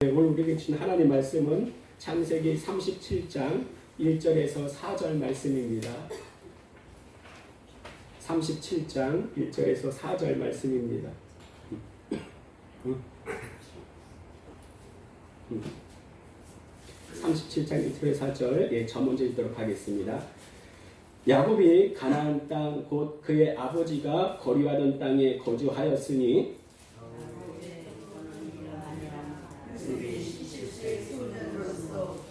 오늘 우리에게 주신 하나님 말씀은 창세기 37장 1절에서 4절 말씀입니다. 37장 1절에서 4절 말씀입니다. 37장 1절에서 4절 저 먼저 읽도록 하겠습니다. 야곱이 가나안 땅 곧 그의 아버지가 거류하던 땅에 거주하였으니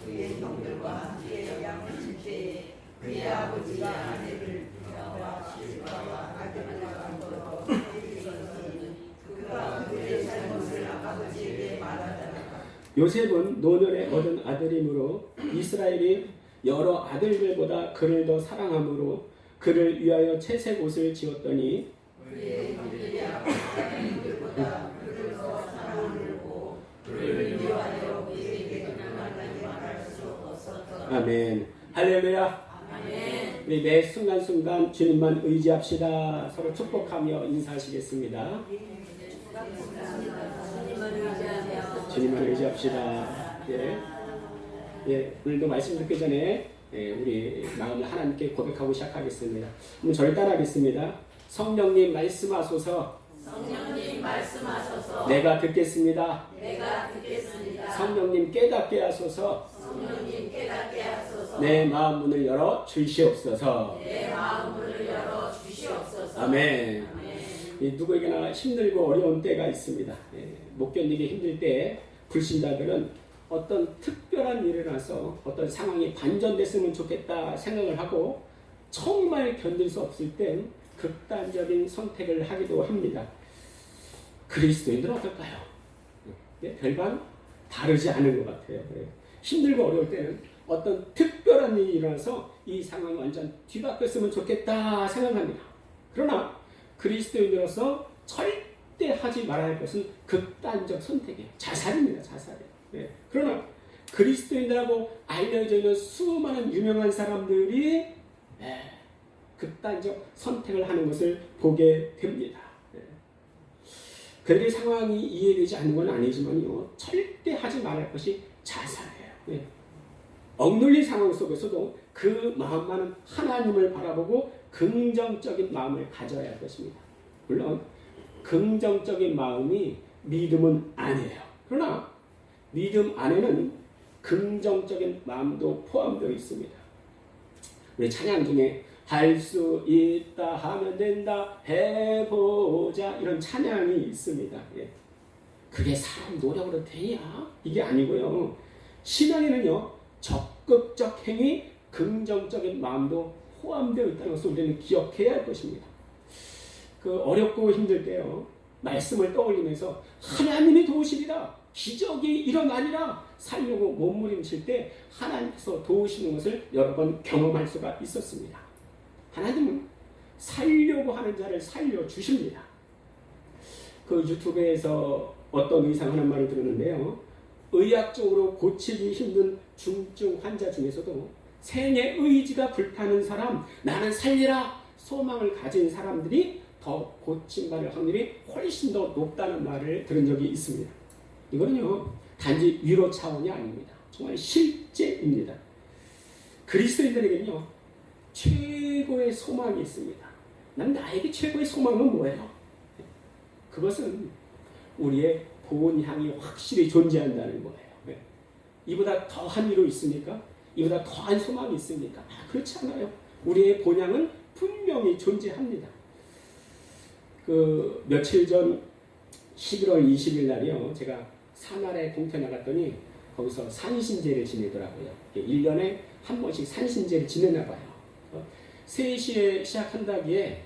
그의 형들과 함께 양을 칠 때에 그의 아버지가 아내를 그와 실과와 아들을 낳았고 그가 그의 잘못을 아버지에게 말하다가 요셉은 노년에 얻은 아들이므로 이스라엘이 여러 아들들보다 그를 더 사랑하므로 그를 위하여 채색 옷을 지었더니 그의 형들이 아버지보다 그를 더 사랑하고 그를 위하여 그에게 그만하게 말할 수 없었다. 아멘. 할렐루야. 아멘. 우리 매 순간순간 주님만 의지합시다. 서로 축복하며 인사하시겠습니다. 주님만 의지합시다. 오늘도 말씀 듣기 전에 우리 마음을 하나님께 고백하고 시작하겠습니다. 그럼 저를 따라하겠습니다. 성령님 말씀하소서. 성령님 말씀하소서. 내가 듣겠습니다. 내가 듣겠습니다. 성령님 깨닫게 하소서. 성령님 깨닫게 하소서. 내 마음 문을 열어 주시옵소서. 내 마음 문을 열어 주시옵소서. 아멘. 아멘. 누구에게나 힘들고 어려운 때가 있습니다. 못 견디기 힘들 때 불신자들은 어떤 특별한 일이 일어나서 어떤 상황이 반전됐으면 좋겠다 생각을 하고 정말 견딜 수 없을 땐 극단적인 선택을 하기도 합니다. 그리스도인들은 어떨까요? 별반 다르지 않은 것 같아요. 힘들고 어려울 때는 어떤 특별한 일이 일어나서 이 상황이 완전 뒤바뀌었으면 좋겠다 생각합니다. 그러나 그리스도인으로서 절대 하지 말아야 할 것은 극단적 선택이에요. 자살입니다. 자살이에요. 그러나 그리스도인들하고 알려져 있는 수많은 유명한 사람들이 극단적 선택을 하는 것을 보게 됩니다. 그들의 상황이 이해되지 않는 건 아니지만요, 절대 하지 말아야 할 것이 자살이에요. 억눌린 상황 속에서도 그 마음만은 하나님을 바라보고 긍정적인 마음을 가져야 할 것입니다. 물론 긍정적인 마음이 믿음은 아니에요. 그러나 믿음 안에는 긍정적인 마음도 포함되어 있습니다. 우리 찬양 중에 할 수 있다 하면 된다 해보자 이런 찬양이 있습니다. 그게 사람 노력으로 되냐? 이게 아니고요. 신앙에는요, 적극적 행위, 긍정적인 마음도 포함되어 있다는 것을 우리는 기억해야 할 것입니다. 어렵고 힘들 때요, 말씀을 떠올리면서 하나님이 도우시리라, 기적이 일어나리라 살려고 몸부림칠 때 하나님께서 도우시는 것을 여러 번 경험할 수가 있었습니다. 하나님은 살려고 하는 자를 살려주십니다. 유튜브에서 어떤 의사가 하는 말을 들었는데요, 의학적으로 고치기 힘든 중증 환자 중에서도 생애 의지가 불타는 사람, 나는 살리라 소망을 가진 사람들이 더 고침받을 확률이 훨씬 더 높다는 말을 들은 적이 있습니다. 이거는요, 단지 위로 차원이 아닙니다. 정말 실제입니다. 그리스도인들에게는요, 최고의 소망이 있습니다. 나에게 최고의 소망은 뭐예요? 그것은 우리의 본향이 확실히 존재한다는 거예요. 이보다 더한 위로 있습니까? 이보다 더한 소망이 있습니까? 그렇지 않아요. 우리의 본향은 분명히 존재합니다. 며칠 전 11월 20일 날이요, 제가 산하에 공터 나갔더니 거기서 산신제를 지내더라고요. 1년에 한 번씩 산신제를 지내나 봐요. 3시에 시작한다기에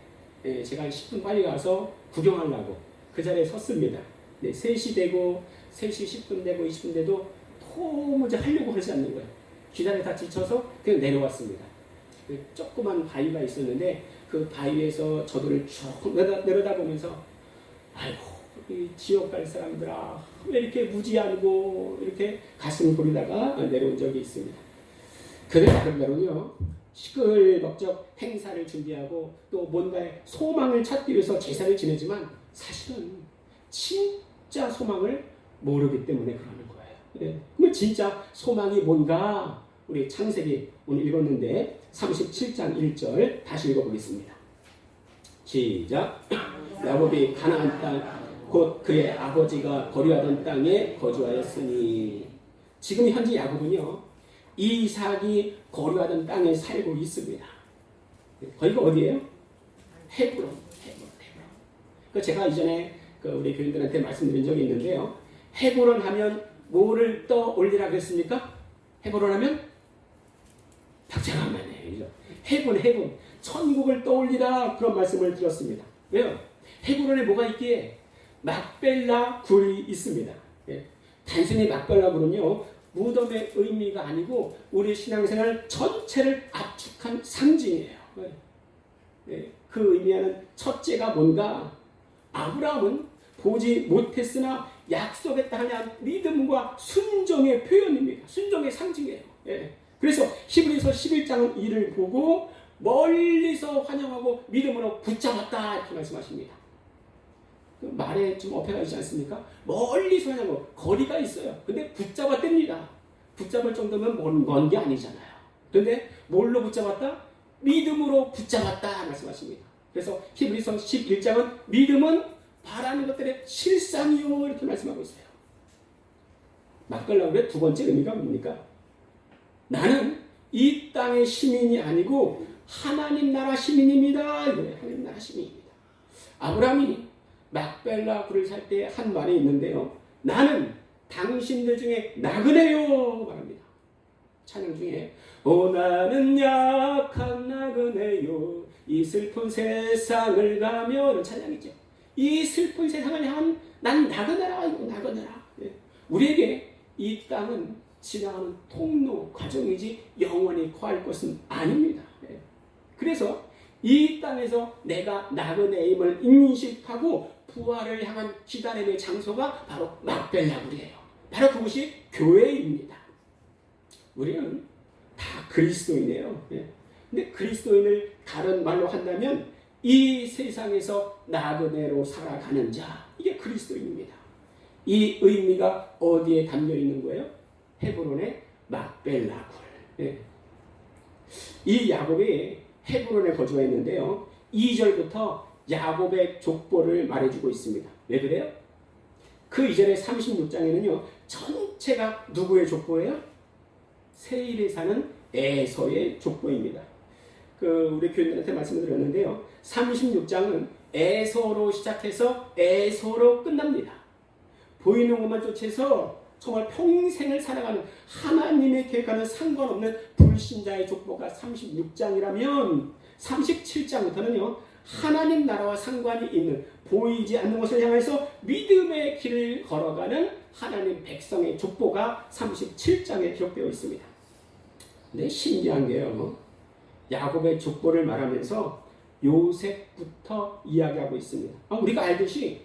제가 한 10분 빨리 가서 구경하려고 그 자리에 섰습니다. 3시 되고 3시 10분 되고 20분 돼도 도무지 하려고 하지 않는 거예요. 기다려 지쳐서 그냥 내려왔습니다. 조그만 바위가 있었는데 그 바위에서 저들을 쭉 내려다보면서 아이고, 이 지옥 갈 사람들아, 왜 이렇게 무지하고 이렇게 가슴 졸이다가 내려온 적이 있습니다. 그들 나름대로는요, 시끌벅적 행사를 준비하고 또 뭔가의 소망을 찾기 위해서 제사를 지내지만 사실은 진짜 소망을 모르기 때문에 그러는 거예요. 진짜 소망이 뭔가 우리 창세기 오늘 읽었는데 37장 1절 다시 읽어보겠습니다. 시작. 야곱이 가나안 땅 곧 그의 아버지가 거류하던 땅에 거주하였으니 지금 현재 야곱은요 이삭이 거류하던 땅에 살고 있습니다. 거기가 어디예요? 헤브론. 제가 이전에 우리 교인들한테 말씀드린 적이 있는데요. 헤브론 하면 뭐를 떠올리라 그랬습니까? 헤브론 하면 박장한만해요. 헤븐 천국을 떠올리라 그런 말씀을 드렸습니다. 왜요? 헤브론에 뭐가 있기에 막벨라 굴이 있습니다. 예. 단순히 막벨라 굴은요 무덤의 의미가 아니고 우리 신앙생활 전체를 압축한 상징이에요. 예. 그 의미하는 첫째가 뭔가 아브라함은 보지 못했으나 약속에 따른 믿음과 순종의 표현입니다. 순종의 상징이에요. 예. 그래서 히브리서 11장은 이를 보고 멀리서 환영하고 믿음으로 붙잡았다 이렇게 말씀하십니다. 말에 좀 어폐가 있지 않습니까? 멀리서 환영하고 거리가 있어요. 근데 붙잡았답니다. 붙잡을 정도면 먼 게 아니잖아요. 그런데 뭘로 붙잡았다? 믿음으로 붙잡았다 말씀하십니다. 그래서 히브리서 11장은 믿음은 바라는 것들의 실상이요 이렇게 말씀하고 있어요. 막걸라울의 두 번째 의미가 뭡니까? 나는 이 땅의 시민이 아니고 하나님 나라 시민입니다. 이거예요. 하나님 나라 시민입니다. 아브라함이 막벨라 굴을 살 때 한 말이 있는데요. 나는 당신들 중에 나그네요 말합니다. 찬양 중에 나는 약한 나그네요 이 슬픈 세상을 가며 이런 찬양이죠. 이 슬픈 세상을 향한 난 나그네라 나그네라. 예. 우리에게 이 땅은 지나가는 통로 과정이지 영원히 거할 것은 아닙니다. 예. 그래서 이 땅에서 내가 나그네임을 인식하고 부활을 향한 기다림의 장소가 바로 막벨라굴이에요. 바로 그곳이 교회입니다. 우리는 다 그리스도인이에요. 예. 근데 그리스도인을 다른 말로 한다면 이 세상에서 나그네로 살아가는 자, 이게 그리스도인입니다. 이 의미가 어디에 담겨 있는 거예요? 헤브론의 막벨라굴. 예. 이 야곱이 헤브론에 거주했는데요. 2절부터 야곱의 족보를 말해주고 있습니다. 왜 그래요? 그 이전에 36장에는요. 전체가 누구의 족보예요? 세일에 사는 에서의 족보입니다. 우리 교인들한테 말씀을 드렸는데요. 36장은 에서로 시작해서 에서로 끝납니다. 보이는 것만 쫓아서 정말 평생을 살아가는 하나님의 계획과는 상관없는 불신자의 족보가 36장이라면 37장부터는요. 하나님 나라와 상관이 있는 보이지 않는 것을 향해서 믿음의 길을 걸어가는 하나님 백성의 족보가 37장에 기록되어 있습니다. 근데 신기한 게요. 야곱의 족보를 말하면서 요셉부터 이야기하고 있습니다. 우리가 알듯이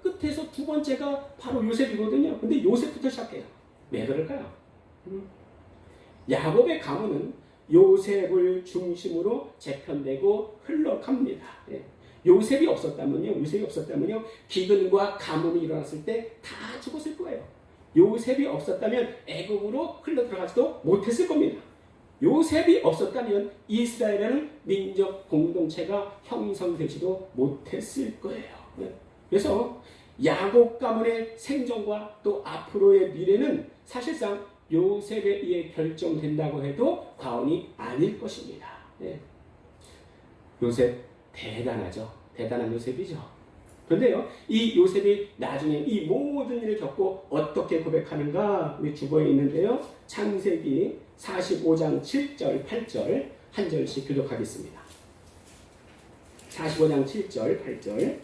끝에서 두 번째가 바로 요셉이거든요. 근데 요셉부터 시작해요. 왜 그럴까요? 야곱의 가문은 요셉을 중심으로 재편되고 흘러갑니다. 예. 요셉이 없었다면요, 기근과 가뭄이 일어났을 때 다 죽었을 거예요. 요셉이 없었다면 애국으로 흘러 들어가지도 못했을 겁니다. 요셉이 없었다면 이스라엘에는 민족 공동체가 형성되지도 못했을 거예요. 예. 그래서 야곱 가문의 생존과 또 앞으로의 미래는 사실상 요셉에 의해 결정된다고 해도 과언이 아닐 것입니다. 네. 요셉 대단하죠. 대단한 요셉이죠. 그런데요, 이 요셉이 나중에 이 모든 일을 겪고 어떻게 고백하는가 우리 주보에 있는데요. 창세기 45장 7절, 8절 한 절씩 교독하겠습니다. 45장 7절, 8절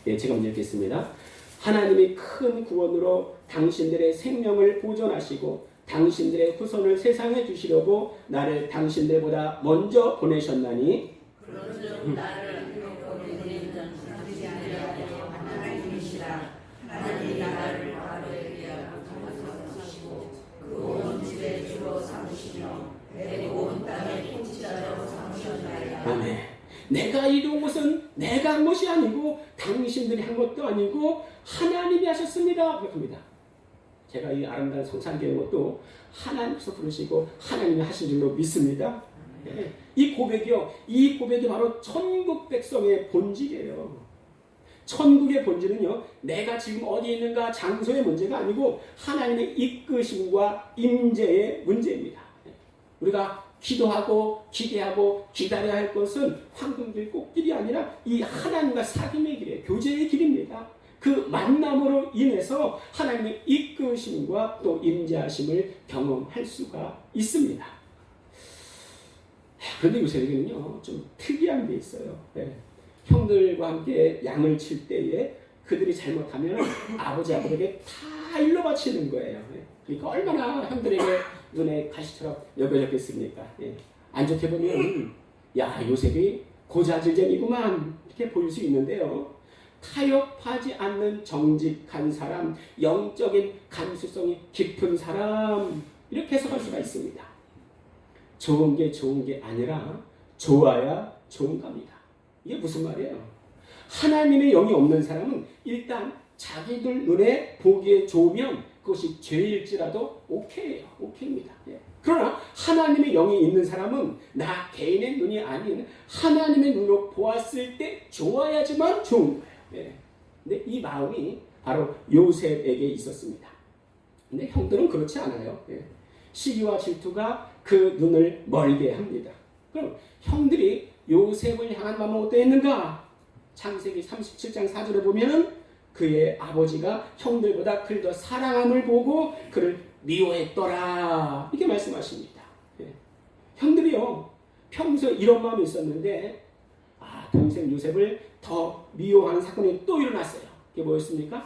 네, 제가 먼저 읽겠습니다. 하나님이 큰 구원으로 당신들의 생명을 보존하시고 당신들의 후손을 세상에 주시려고 나를 당신들보다 먼저 보내셨나니 그런즉 나를 보내는 당신들이 하나님이시라. 하나님이 나를 바로에 위하여 삼으시고 그 온 집의 주로 삼으시며 그리고 온 땅의 통치자로 삼으셨나이다. 아멘. 내가 이룬 것은 내가 한 것이 아니고 당신들이 한 것도 아니고 하나님이 하셨습니다. 그렇습니다. 제가 이 아름다운 성찬계의 것도 하나님께서 부르시고 하나님이 하신 줄로 믿습니다. 네. 이 고백이 바로 천국 백성의 본질이에요. 천국의 본질은요, 내가 지금 어디 있는가 장소의 문제가 아니고 하나님의 이끄심과 임재의 문제입니다. 우리가 기도하고 기대하고 기다려야 할 것은 황금길 꽃길이 아니라 이 하나님과 사귐의 길이에요. 교제의 길입니다. 그 만남으로 인해서 하나님의 이끄심과 또 임재하심을 경험할 수가 있습니다. 그런데 요새는요 좀 특이한 게 있어요. 네. 형들과 함께 양을 칠 때에 그들이 잘못하면 아버지에게 다 일러 바치는 거예요. 네. 그러니까 얼마나 형들에게 눈에 가시처럼 여겨졌겠습니까? 네. 안 좋게 보면 야 요셉이 고자질쟁이구만 이렇게 보일 수 있는데요. 타협하지 않는 정직한 사람, 영적인 감수성이 깊은 사람 이렇게 해석할 수가 있습니다. 좋은 게 아니라 좋아야 좋은 겁니다. 이게 무슨 말이에요? 하나님의 영이 없는 사람은 일단 자기들 눈에 보기에 좋으면 그것이 죄일지라도 오케이예요. 오케이입니다. 예. 그러나 하나님의 영이 있는 사람은 나 개인의 눈이 아닌 하나님의 눈으로 보았을 때 좋아야지만 좋은 거예요. 예. 근데 이 마음이 바로 요셉에게 있었습니다. 근데 형들은 그렇지 않아요. 예. 시기와 질투가 그 눈을 멀게 합니다. 그럼 형들이 요셉을 향한 마음은 어떠했는가? 창세기 37장 4절에 보면은 그의 아버지가 형들보다 그를 더 사랑함을 보고 그를 미워했더라. 이렇게 말씀하십니다. 예. 형들이요 평소에 이런 마음이 있었는데 동생 요셉을 더 미워하는 사건이 또 일어났어요. 그게 뭐였습니까?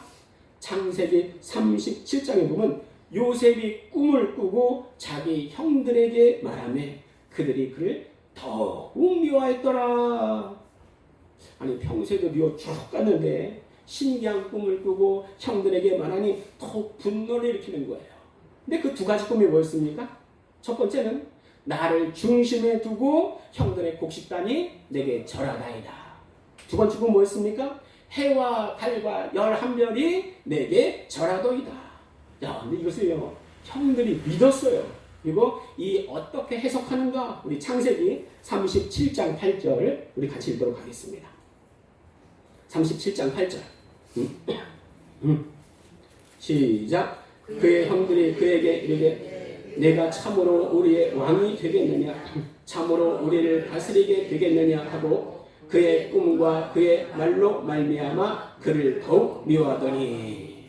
창세기 37장에 보면 요셉이 꿈을 꾸고 자기 형들에게 말하며 그들이 그를 더욱 미워했더라. 아니 평소에도 미워 쭉 갔는데 신기한 꿈을 꾸고 형들에게 말하니 더욱 분노를 일으키는 거예요. 근데 그 두 가지 꿈이 뭐였습니까? 첫 번째는 나를 중심에 두고 형들의 곡식단이 내게 절하다이다. 두 번째 꿈은 뭐였습니까? 해와 달과 11별이 내게 절하도이다. 야, 근데 이것을요 형들이 믿었어요. 그리고 이 어떻게 해석하는가? 우리 창세기 37장 8절 우리 같이 읽도록 하겠습니다. 37장 8절 시작. 그의 형들이 그에게 이르되 내가 참으로 우리의 왕이 되겠느냐 참으로 우리를 다스리게 되겠느냐 하고 그의 꿈과 그의 말로 말미암아 그를 더욱 미워하더니.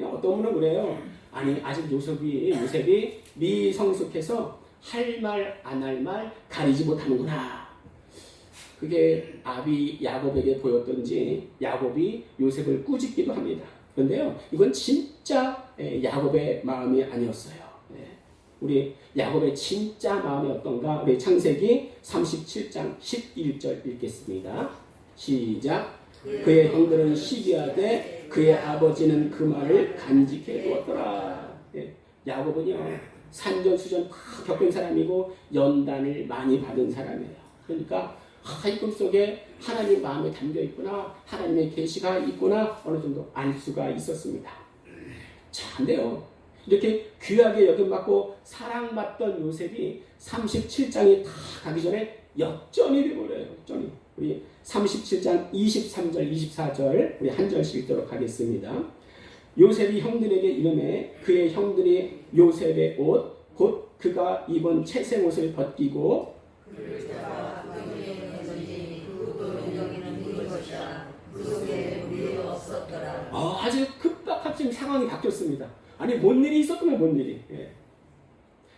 어떤 분은 그래요. 아니 아직 요셉이 미성숙해서 할 말 안 할 말 가리지 못하는구나. 그게 아비 야곱에게 보였던지 야곱이 요셉을 꾸짖기도 합니다. 그런데요 이건 진짜 야곱의 마음이 아니었어요. 우리 야곱의 진짜 마음이 어떤가? 우리 창세기 37장 11절 읽겠습니다. 시작. 그의 형들은 시기하되 그의 아버지는 그 말을 간직해 두었더라. 야곱은요 산전수전 다 겪은 사람이고 연단을 많이 받은 사람이에요. 그러니까 이 꿈속에 하나님 마음에 담겨 있구나, 하나님의 계시가 있구나 어느 정도 알 수가 있었습니다. 자, 근데요 이렇게 귀하게 여김받고 사랑받던 요셉이 37장이 다 가기 전에 역전이 되어버려요. 역전이. 우리 37장 23절 24절 우리 한 절씩 읽도록 하겠습니다. 요셉이 형들에게 이르매 그의 형들이 요셉의 옷 곧 그가 입은 채색 옷을 벗기고 아주 급박한 지금 상황이 바뀌었습니다. 아니 뭔 일이 있었구나. 뭔 일이.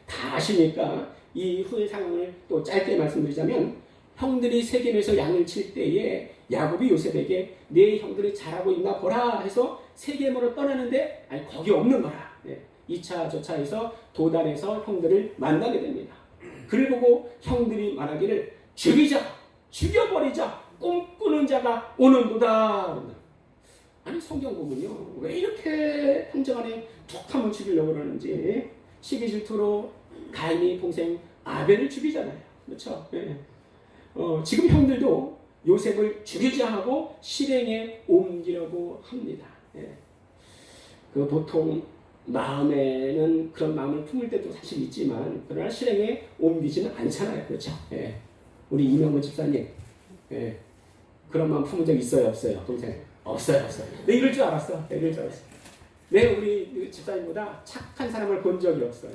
다 아시니까 이 후의 상황을 또 짧게 말씀드리자면 형들이 세겜에서 양을 칠 때에 야곱이 요셉에게 네 형들이 잘하고 있나 보라 해서 세겜으로 떠나는데 아니 거기 없는 거라. 2차 저차에서 도단에서 형들을 만나게 됩니다. 그를 보고 형들이 말하기를 죽여버리자 꿈꾸는 자가 오는도다. 아니 성경 보면요 왜 이렇게 한정안에 툭 한번 죽이려고 그러는지 시기질투로 가인이 동생 아벨을 죽이잖아요. 그렇죠? 지금 형들도 요셉을 죽이자 하고 실행에 옮기려고 합니다. 예. 그 보통 마음에는 그런 마음을 품을 때도 사실 있지만 그러나 실행에 옮기지는 않잖아요. 그렇죠? 예. 우리 이명근 집사님 예. 그런 마음 품은 적 있어요? 없어요? 동생? 없어요. 내 이럴 줄 알았어. 내 우리 집사님보다 착한 사람을 본 적이 없어요.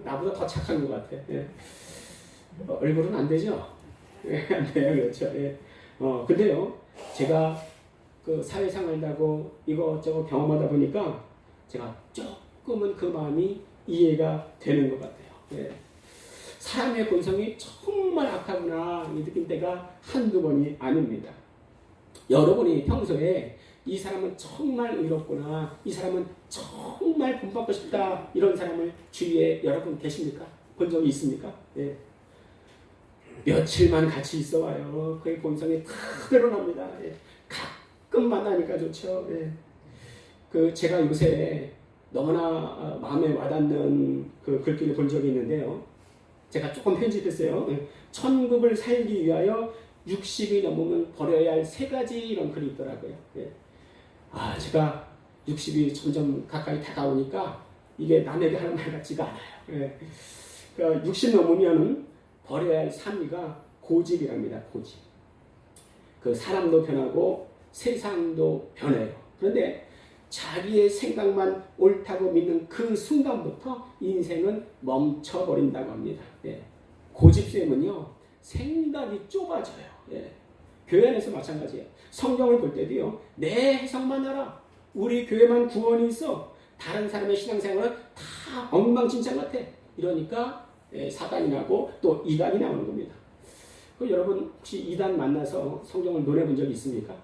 나보다 더 착한 것 같아. 예. 얼굴은 안 되죠? 예, 안 돼요. 그렇죠. 예. 근데요, 제가 그 사회생활을 하고 이것저것 경험하다 보니까 제가 조금은 그 마음이 이해가 되는 것 같아요. 예. 사람의 본성이 정말 악하구나 느낀 때가 한두 번이 아닙니다. 여러분이 평소에 이 사람은 정말 의롭구나, 이 사람은 정말 본받고 싶다 이런 사람을 주위에 여러분 계십니까? 본 적이 있습니까? 예. 며칠만 같이 있어와요. 그의 본성이 다 드러납니다. 예. 가끔 만나니까 좋죠. 예. 제가 요새 너무나 마음에 와닿는 그 글귀를 본 적이 있는데요. 제가 조금 편집했어요. 예. 천국을 살기 위하여 60이 넘으면 버려야 할 3가지 이런 글이 있더라고요. 예. 제가 60이 점점 가까이 다가오니까 이게 남에게 하는 말 같지가 않아요. 예. 그러니까 60 넘으면은 버려야 할 3위가 고집이랍니다. 고집. 그 사람도 변하고 세상도 변해요. 그런데 자기의 생각만 옳다고 믿는 그 순간부터 인생은 멈춰버린다고 합니다. 예. 고집쌤은요, 생각이 좁아져요. 예. 교회 안에서 마찬가지예요. 성경을 볼 때도요, 내 해석만 알아. 우리 교회만 구원이 있어. 다른 사람의 신앙생활은 다 엉망진창 같아. 이러니까 사단이 나고 또 이단이 나오는 겁니다. 여러분 혹시 이단 만나서 성경을 논해본 적이 있습니까?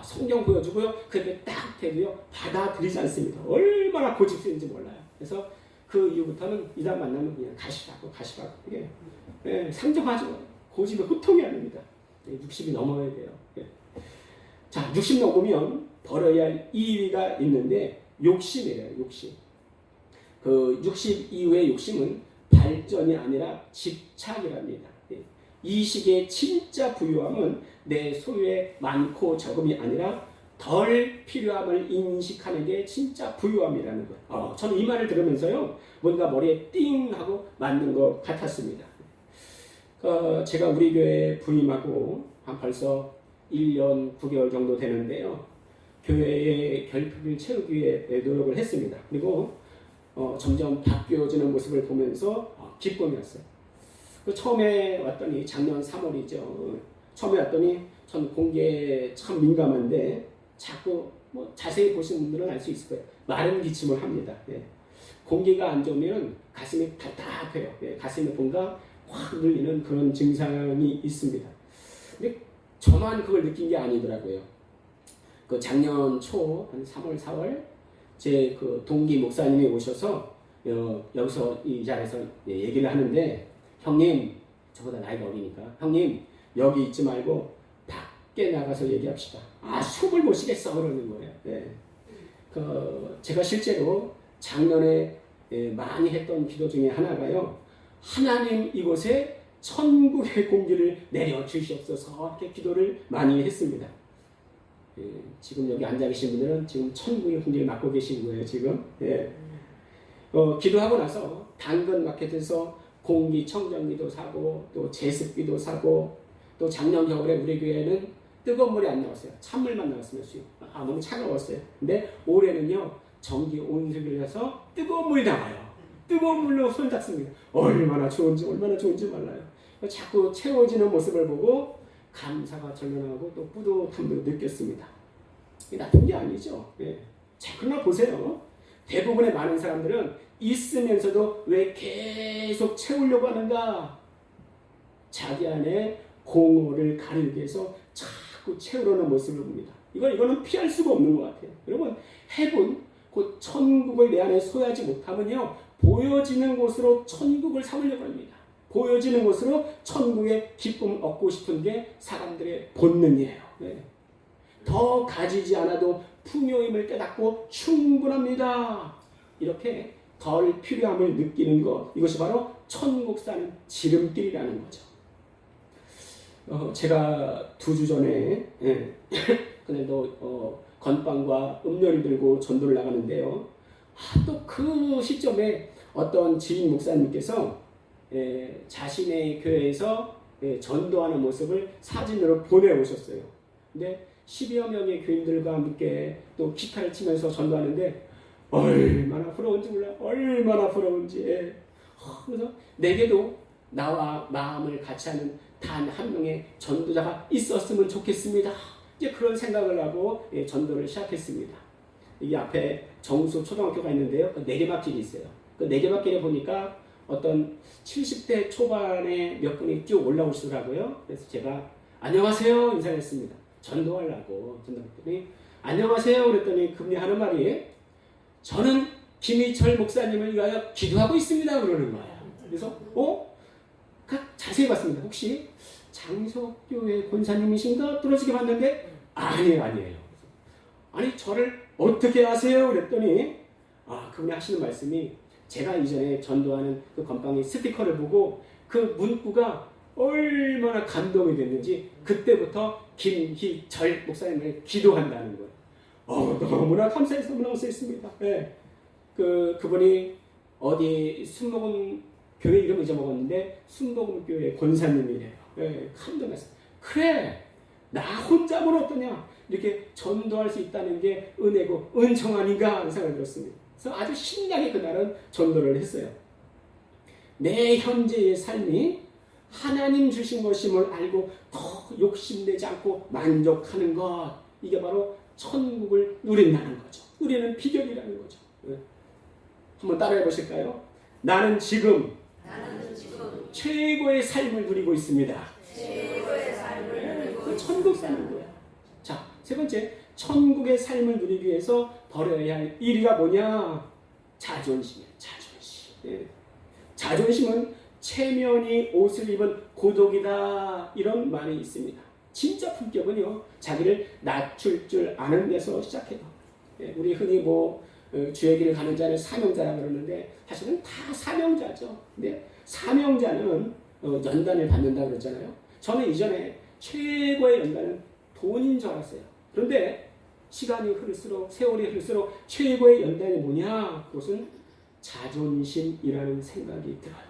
성경 보여주고요. 그렇게 딱 해도요, 받아들이지 않습니다. 얼마나 고집스러운지 몰라요. 그래서 그 이후부터는 이단 만나면 그냥 가시라고. 이게 상정하죠. 고집이 호통이 아닙니다. 60이 넘어야 돼요. 자, 60 넘으면 버려야 할 2위가 있는데 욕심이래요. 욕심. 그 60 이후의 욕심은 발전이 아니라 집착이랍니다. 이 시기의 진짜 부유함은 내 소유의 많고 적음이 아니라 덜 필요함을 인식하는 게 진짜 부유함이라는 거예요. 저는 이 말을 들으면서요, 뭔가 머리에 띵 하고 맞는 것 같았습니다. 제가 우리 교회에 부임하고 한 벌써 1년 9개월 정도 되는데요. 교회의 결핍을 채우기 위해 노력을 했습니다. 그리고 점점 바뀌어지는 모습을 보면서 기쁨이었어요. 처음에 왔더니 작년 3월이죠. 처음에 왔더니 전 공기에 참 민감한데 자꾸 자세히 보신 분들은 알 수 있을 거예요. 마른 기침을 합니다. 예. 공기가 안 좋으면 가슴이 답답해요. 예. 가슴에 뭔가 확 눌리는 그런 증상이 있습니다. 근데 저만 그걸 느낀 게 아니더라고요. 그 작년 초 한 3월, 4월 제 그 동기 목사님이 오셔서 여기서 이 자리에서 얘기를 하는데, 형님, 저보다 나이가 어리니까, 형님 여기 있지 말고 밖에 나가서 얘기합시다. 숨을 못 쉬겠어 그러는 거예요. 네. 제가 실제로 작년에 많이 했던 기도 중에 하나가요, 하나님 이곳에 천국의 공기를 내려 주시옵소서, 이렇게 기도를 많이 했습니다. 지금 여기 앉아 계신 분들은 지금 천국의 공기를 맡고 계신 거예요, 지금. 예. 기도하고 나서 당근 마켓에서 공기청정기도 사고 또 제습기도 사고, 또 작년 겨울에 우리 교회는 뜨거운 물이 안 나왔어요. 찬물만 나왔으면 수요. 너무 차가웠어요. 근데 올해는요, 전기 온수기를 해서 뜨거운 물이 나와요. 뜨거운 물로 손 닦습니다. 얼마나 좋은지 몰라요. 자꾸 채워지는 모습을 보고 감사가 절로나고 또 뿌듯함도 느꼈습니다. 이게 나쁜 게 아니죠. 예. 자, 그러나 보세요. 대부분의 많은 사람들은 있으면서도 왜 계속 채우려고 하는가? 자기 안에 공허를 가리기 위해서 자꾸 채우려는 모습을 봅니다. 이거는 피할 수가 없는 것 같아요. 여러분, 해본 곧 천국을 내 안에 소유하지 못하면요, 보여지는 곳으로 천국을 삼으려고 합니다. 보여지는 곳으로 천국의 기쁨을 얻고 싶은 게 사람들의 본능이에요. 네. 더 가지지 않아도 풍요임을 깨닫고 충분합니다. 이렇게 덜 필요함을 느끼는 것, 이것이 바로 천국 사는 지름길이라는 거죠. 제가 2주 전에 그날도 건빵과 음료를 들고 전도를 나가는데요. 또 그 시점에 어떤 지인 목사님께서 자신의 교회에서 전도하는 모습을 사진으로 보내오셨어요. 근데 10여 명의 교인들과 함께 또 기타를 치면서 전도하는데 얼마나 부러운지 몰라요. 얼마나 부러운지. 그래서 내게도 나와 마음을 같이 하는 단 한 명의 전도자가 있었으면 좋겠습니다. 이제 그런 생각을 하고 전도를 시작했습니다. 이 앞에 정수 초등학교가 있는데요. 그 내리막길이 있어요. 그 내리막길에 보니까 어떤 70대 초반의 몇 분이 쭉 올라오시더라고요. 그래서 제가 안녕하세요 인사를 했습니다. 전도하려고 전도했더니 안녕하세요 그랬더니 그분이 하는 말이 저는 김희철 목사님을 위하여 기도하고 있습니다 그러는 거예요. 그래서 자세히 봤습니다. 혹시 장석교회 권사님이신가? 뚫어지게 봤는데 아니에요. 아니 저를 어떻게 아세요? 그랬더니 그분이 하시는 말씀이 제가 이전에 전도하는 그 건빵의 스티커를 보고 그 문구가 얼마나 감동이 됐는지 그때부터 김희철 목사님을 기도한다는 거예요. 너무나 감사해서 너무나 감사했습니다. 그분이 어디 순복음 교회 이름 잊어먹었는데 순복음 교회 권사님이래요. 감동했어요. 그래 나 혼자면 어떠냐 이렇게 전도할 수 있다는 게 은혜고 은총 아닌가 하는 생각이 들었습니다. 그래서 아주 신나게 그날은 전도를 했어요. 내 현재의 삶이 하나님 주신 것임을 알고 더 욕심내지 않고 만족하는 것 이게 바로 천국을 누린다는 거죠. 누리는 비결이라는 거죠. 한번 따라해 보실까요? 나는 지금 최고의 삶을 누리고 있습니다. 천국 사는 거야. 자, 세 번째, 천국의 삶을 누리기 위해서 버려야 할 1위가 뭐냐? 자존심이에요. 자존심. 자존심은 체면이 옷을 입은 고독이다. 이런 말이 있습니다. 진짜 품격은요, 자기를 낮출 줄 아는 데서 시작해요. 우리 흔히 주의 길을 가는 자는 사명자라 그러는데 사실은 다 사명자죠. 근데 사명자는 연단을 받는다 그랬잖아요. 저는 이전에 최고의 연단은 돈인 줄 알았어요. 그런데 시간이 흐를수록 세월이 흐를수록 최고의 연단이 뭐냐? 그것은 자존심이라는 생각이 들어요.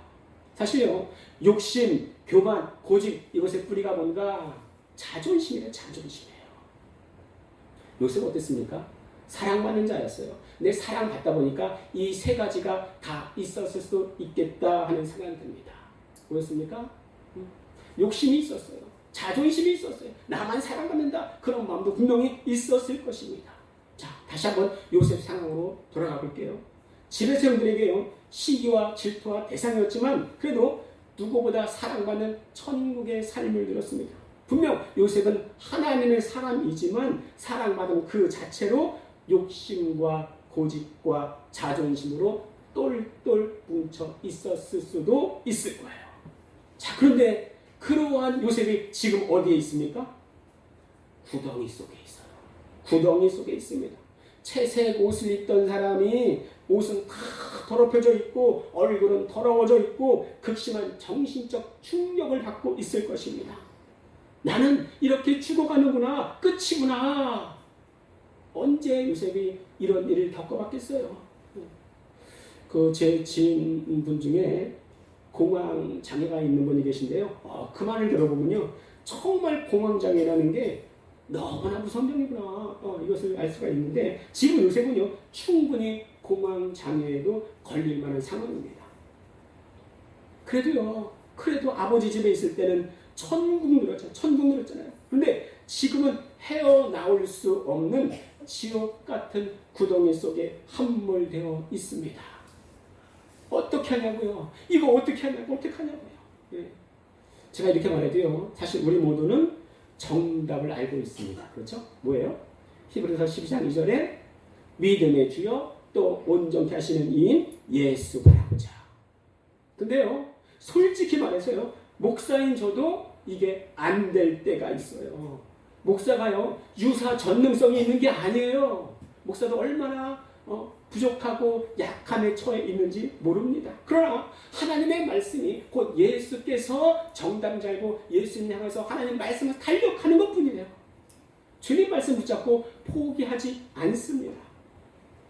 사실요, 욕심, 교만, 고집 이것의 뿌리가 뭔가 자존심이에요. 자존심이에요. 요셉 어땠습니까? 사랑받는 자였어요. 근데 사랑받다 보니까 이 세 가지가 다 있었을 수도 있겠다 하는 생각이 듭니다. 보였습니까? 욕심이 있었어요. 자존심이 있었어요. 나만 사랑받는다. 그런 마음도 분명히 있었을 것입니다. 자, 다시 한번 요셉 상황으로 돌아가 볼게요. 집에서 형들에게요, 시기와 질투와 대상이었지만 그래도 누구보다 사랑받는 천국의 삶을 누렸습니다. 분명 요셉은 하나님의 사람이지만 사랑받은 그 자체로 욕심과 고집과 자존심으로 똘똘 뭉쳐 있었을 수도 있을 거예요. 자, 그런데 그러한 요셉이 지금 어디에 있습니까? 구덩이 속에 있어요. 구덩이 속에 있습니다. 채색 옷을 입던 사람이 옷은 다 더럽혀져 있고 얼굴은 더러워져 있고 극심한 정신적 충격을 받고 있을 것입니다. 나는 이렇게 죽어가는구나. 끝이구나. 언제 요셉이 이런 일을 겪어봤겠어요? 제 지인분 중에 공황 장애가 있는 분이 계신데요. 그 말을 들어보면요, 정말 공황 장애라는 게 너무나 무서운 병이구나. 이것을 알 수가 있는데 지금 요셉은요, 충분히 공황 장애에도 걸릴 만한 상황입니다. 그래도 아버지 집에 있을 때는 천국 누렸잖아요. 그런데 지금은 헤어나올 수 없는 지옥 같은 구덩이 속에 함몰되어 있습니다. 어떻게 하냐고요? 이거 어떻게 하냐고요? 제가 이렇게 말해도요, 사실 우리 모두는 정답을 알고 있습니다. 그렇죠? 뭐예요? 히브리서 12장 2절에 믿음의 주여 또 온전케 하시는 이인 예수 바라보자. 근데요, 솔직히 말해서요, 목사인 저도 이게 안 될 때가 있어요. 목사가요, 유사 전능성이 있는 게 아니에요. 목사도 얼마나 부족하고 약함에 처해 있는지 모릅니다. 그러나 하나님의 말씀이 곧 예수께서 정답인지 알고 예수님 향해서 하나님 말씀을 달력하는 것뿐이에요. 주님 말씀 붙잡고 포기하지 않습니다.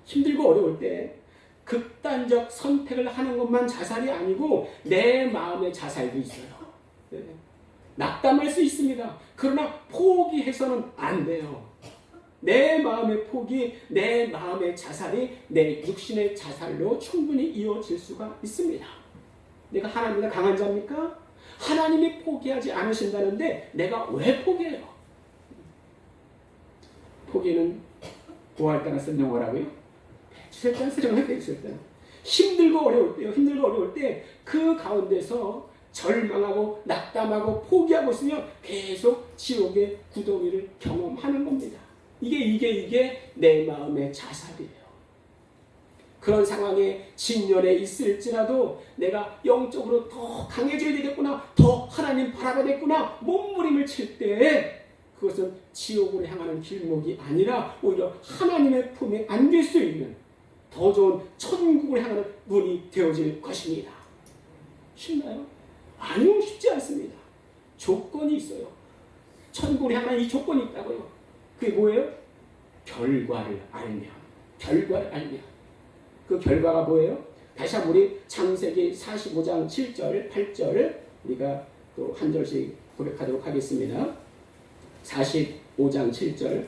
힘들고 어려울 때 극단적 선택을 하는 것만 자살이 아니고 내 마음의 자살도 있어요. 네. 낙담할 수 있습니다. 그러나 포기해서는 안 돼요. 내 마음의 포기, 내 마음의 자살이 내 육신의 자살로 충분히 이어질 수가 있습니다. 내가 하나님보다 강한 자입니까? 하나님이 포기하지 않으신다는데 내가 왜 포기해요? 포기는 부활단을 쓴 영어라고요? 배추살단 쓰려면 배추살단. 힘들고 어려울 때요. 힘들고 어려울 때 그 가운데서 절망하고 낙담하고 포기하고 있으면 계속 지옥의 구덩이를 경험하는 겁니다. 이게 내 마음의 자살이에요. 그런 상황에 진열에 있을지라도 내가 영적으로 더 강해져야 되겠구나, 더 하나님 바라봐야겠구나 몸부림을 칠 때 그것은 지옥으로 향하는 길목이 아니라 오히려 하나님의 품에 안길 수 있는 더 좋은 천국을 향하는 문이 되어질 것입니다. 쉽나요? 아니요, 쉽지 않습니다. 조건이 있어요. 천국을 향하는 이 조건이 있다고요. 그게 뭐예요? 결과를 알면. 결과를 알면. 그 결과가 뭐예요? 다시 한번 우리 창세기 45장 7절, 8절 우리가 또 한 절씩 고백하도록 하겠습니다. 45장 7절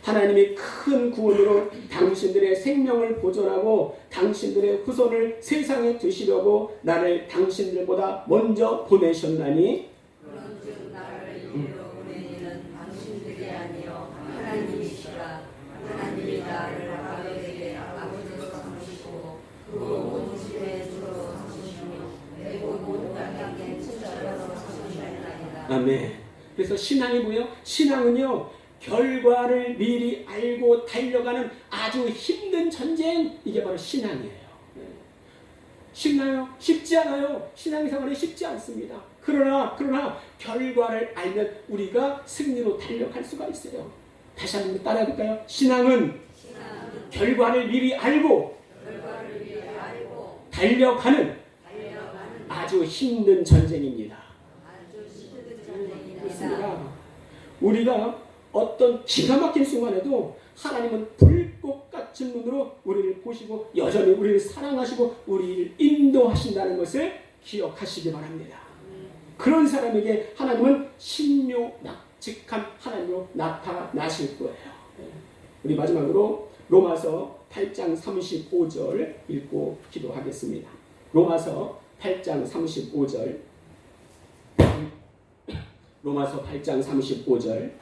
하나님이 큰 구원으로 당신들의 생명을 보존하고 당신들의 후손을 세상에 두시려고 나를 당신들보다 먼저 보내셨나니 그런즉 나를 이리로 보내니는 당신들이 아니요 하나님이시라. 하나님이 나를 아벨에게 아버지로 삼으시고 그 온 집의 주로 삼으시며 내고 온 땅에 친자로 삼으셨나이다. 아멘. 그래서 신앙이 뭐예요? 신앙은요 결과를 미리 알고 달려가는 아주 힘든 전쟁, 이게 바로 신앙이에요. 쉽나요? 쉽지 않아요. 신앙생활이 쉽지 않습니다. 그러나 결과를 알면 우리가 승리로 달려갈 수가 있어요. 다시 한번 따라해볼까요? 신앙은 결과를 미리 알고 달려가는 아주 힘든 전쟁입니다. 그렇습니다. 우리가 어떤 기가 막힌 순간에도 하나님은 불꽃 같은 눈으로 우리를 보시고 여전히 우리를 사랑하시고 우리를 인도하신다는 것을 기억하시기 바랍니다. 그런 사람에게 하나님은 신묘낙직한 하나님으로 나타나실 거예요. 우리 마지막으로 로마서 8장 35절 읽고 기도하겠습니다. 로마서 8장 35절 로마서 8장 35절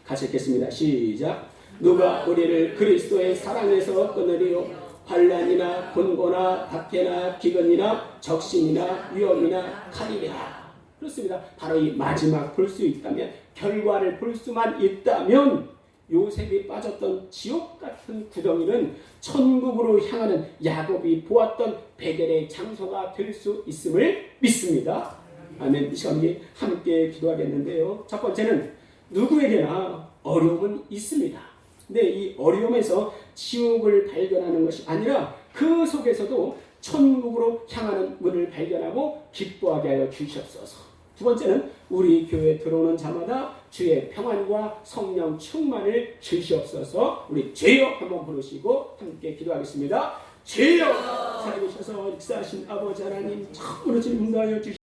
같이 읽겠습니다. 시작. 누가 우리를 그리스도의 사랑에서 끊으리요? 환난이나 곤고나 박해나 기근이나 적신이나 위험이나 칼이랴. 그렇습니다. 바로 이 마지막 볼 수 있다면, 결과를 볼 수만 있다면 요셉이 빠졌던 지옥 같은 구덩이는 천국으로 향하는 야곱이 보았던 베델의 장소가 될 수 있음을 믿습니다. 아멘. 이 시간에 함께 기도하겠는데요. 첫 번째는 누구에게나 어려움은 있습니다. 근데 이 어려움에서 지옥을 발견하는 것이 아니라 그 속에서도 천국으로 향하는 문을 발견하고 기뻐하게 하여 주시옵소서. 두 번째는 우리 교회에 들어오는 자마다 주의 평안과 성령 충만을 주시옵소서. 우리 주여 한번 부르시고 함께 기도하겠습니다. 주여 살아계셔서 역사하신 아버지 하나님, 참으로 질문하여 주시옵소서.